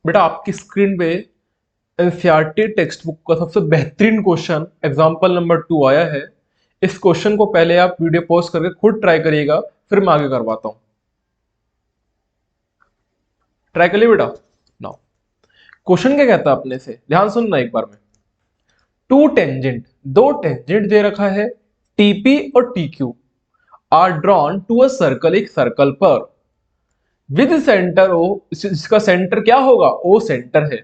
बेटा आपकी स्क्रीन पे एनसीईआरटी टेक्स्ट बुक का सबसे बेहतरीन क्वेश्चन एग्जाम्पल नंबर 2 आया है। इस क्वेश्चन को पहले आप वीडियो पॉज करके खुद ट्राई करिएगा, फिर मैं आगे करवाता हूं। ट्राई करिए बेटा। नाउ क्वेश्चन क्या कहता है अपने से, ध्यान सुनना एक बार में। टू टेंजेंट, दो टेंजेंट दे रखा है, टीपी और TQ are drawn to a circle, एक सर्कल पर विद सेंटर ओ, इसका सेंटर क्या होगा, ओ सेंटर है।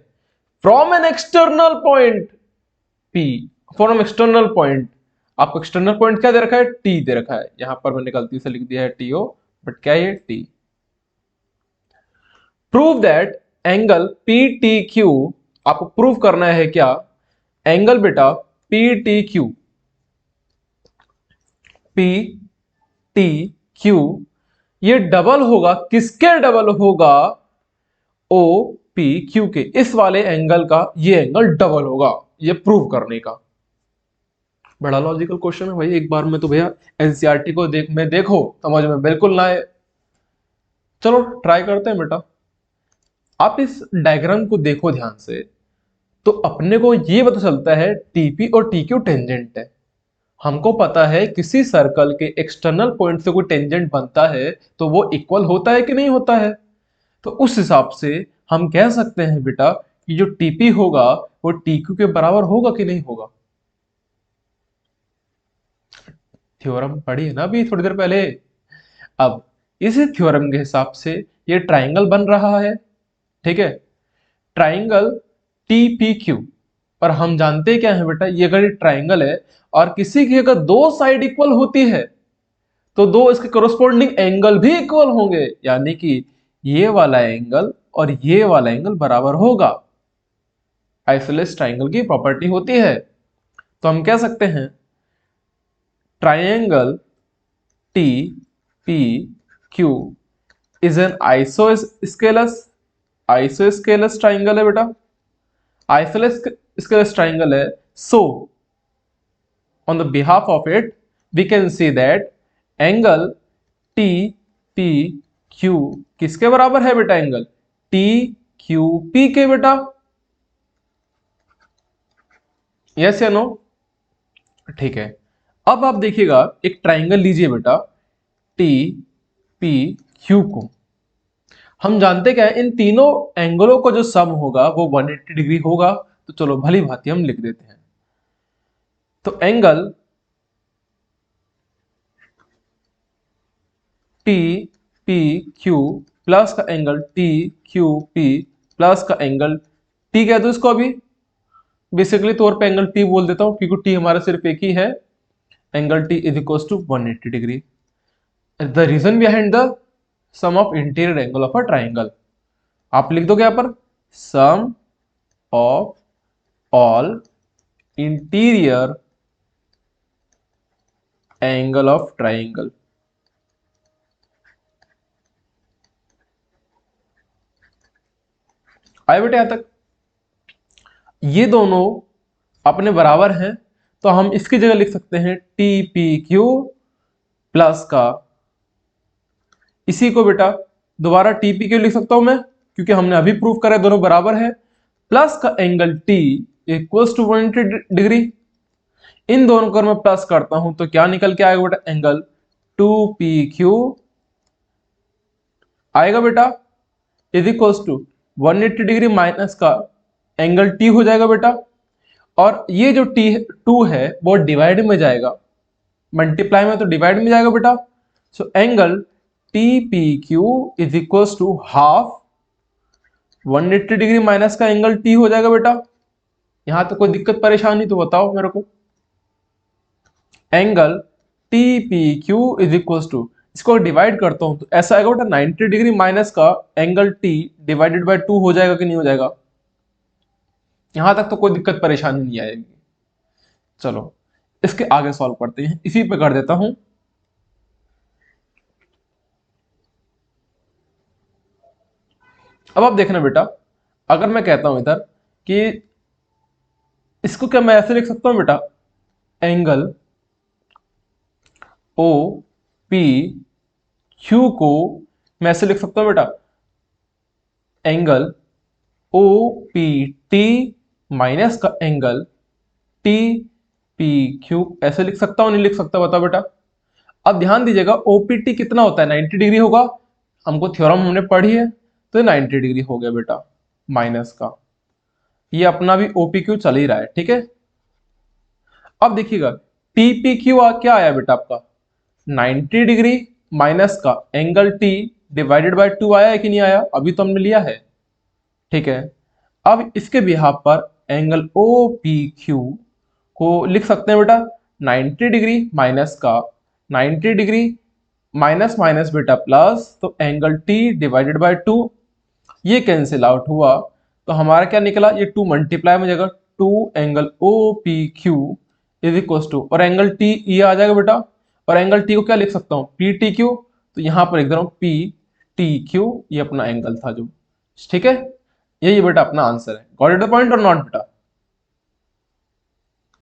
From an external point P, from external point, आपको एक्सटर्नल पॉइंट क्या दे रखा है, टी दे रखा है। यहां पर मैंने गलती से लिख दिया है टीओ, बट क्या है T. Prove that angle P T Q, आपको प्रूव करना है क्या, एंगल बेटा P T Q, P T Q ये डबल होगा, किसके डबल होगा, ओ पी क्यू के, इस वाले एंगल का ये एंगल डबल होगा, ये प्रूव करने का। बड़ा लॉजिकल क्वेश्चन है भाई, एक बार में तो भैया एनसीईआरटी को देखो समझ में बिल्कुल ना आए। चलो ट्राई करते हैं बेटा। आप इस डायग्राम को देखो ध्यान से, तो अपने को ये पता चलता है टीपी और टीक्यू टेंजेंट है। हमको पता है किसी सर्कल के एक्सटर्नल पॉइंट से कोई टेंजेंट बनता है तो वो इक्वल होता है कि नहीं होता है। तो उस हिसाब से हम कह सकते हैं बेटा कि जो टीपी होगा वो टीक्यू के बराबर होगा कि नहीं होगा। थ्योरम पढ़ी है ना अभी थोड़ी देर पहले। अब इसी थ्योरम के हिसाब से ये ट्राइंगल बन रहा है, ठीक है, ट्राइंगल टी पी क्यू। और हम जानते क्या है बेटा, ये अगर ट्राइंगल है और किसी की अगर दो साइड इक्वल होती है तो दो इसके कोरोस्पोंडिंग एंगल भी इक्वल होंगे, यानी कि ये वाला एंगल और ये वाला एंगल बराबर होगा। आइसोसेलेस ट्राइंगल की प्रॉपर्टी होती है। तो हम कह सकते हैं triangle T P Q is an isosceles, isosceles triangle है बेटा, आइसोसेलेस स्केलस ट्राइंगल है। सो on the behalf of it we can see that angle TPQ किसके बराबर है बेटा, एंगल TQP के बेटा। यस या नो, ठीक है। अब आप देखिएगा एक ट्राइंगल लीजिए बेटा TPQ को। हम जानते क्या है, इन तीनों एंगलों का जो सम होगा वो 180 डिग्री होगा। तो चलो भली भांति हम लिख देते हैं। तो angle T P Q plus का angle T Q P plus का एंगल टी कह दो इसको अभी, बेसिकली तौर पे एंगल टी बोल देता हूं क्योंकि टी हमारा सिर्फ एक ही है। Angle T is equal to 180 degree. The reason behind the sum of interior angle of a triangle, आप लिख दो क्या पर, sum of all interior angle of triangle. आए बेटे यहां तक, ये दोनों अपने बराबर हैं। तो हम इसकी जगह लिख सकते हैं टी पी क्यू प्लस का, इसी को बेटा दोबारा टी पी क्यू लिख सकता हूं मैं क्योंकि हमने अभी प्रूव करा दोनों बराबर है, प्लस का angle T equals to 180 degree. इन दोनों को मैं प्लस करता हूं तो क्या निकल के आएगा बेटा, एंगल 2PQ आएगा बेटा, is equals to 180 degree minus का एंगल टी हो जाएगा बेटा। और ये जो टी 2 है वो डिवाइड में जाएगा, मल्टीप्लाई में तो डिवाइड में जाएगा बेटा। So angle T P Q is equals to half 180 degree minus का एंगल टी हो जाएगा बेटा। यहां तो कोई दिक्कत परेशानी तो बताओ मेरे को। Angle T P Q is equals to, इसको डिवाइड करता हूं तो ऐसा आएगा बेटा 90 डिग्री माइनस का एंगल टी डिवाइडेड बाय 2 हो जाएगा कि नहीं हो जाएगा। यहां तक तो कोई दिक्कत परेशानी नहीं आएगी। चलो इसके आगे सॉल्व करते हैं, इसी पे कर देता हूं। अब आप देखना बेटा, अगर मैं कहता हूं इधर कि इसको क्या मैं ऐसे लिख सकता हूं बेटा, एंगल ओ पी क्यू को मैं ऐसे लिख सकता हूं बेटा, angle O P T minus का एंगल टी पी क्यू, ऐसे लिख सकता हूं नहीं लिख सकता, बताओ बेटा। अब ध्यान दीजिएगा ओपीटी कितना होता है, 90 डिग्री होगा, हमको थ्योरम हमने पढ़ी है, तो 90 डिग्री हो गया बेटा माइनस का। ये अपना भी ओपीक्यू चल ही रहा है, ठीक है। अब देखिएगा टीपीक्यू क्या आया बेटा आपका, 90 डिग्री माइनस का एंगल टी डिवाइडेड बाय 2 आया है कि नहीं आया, अभी तो हमने लिया है, ठीक है। अब इसके बिहाफ पर एंगल ओ पी क्यू को लिख सकते हैं बेटा 90 डिग्री माइनस का 90 डिग्री माइनस माइनस बेटा प्लस, तो एंगल टी डिवाइडेड बाय 2, ये कैंसिल आउट हुआ, तो हमारा क्या निकला, ये 2 मल्टीप्लाई में जाएगा, 2 angle O P Q is equal to, और एंगल टी ये आ जाएगा बेटा, और एंगल टी को क्या लिख सकता हूँ, पी टी क्यू, तो यहां पर लिख दे रहा हूं पी टी क्यू, ये अपना एंगल था जो, ठीक है। यही बेटा अपना आंसर है। गॉट इट द पॉइंट और नॉट बेटा?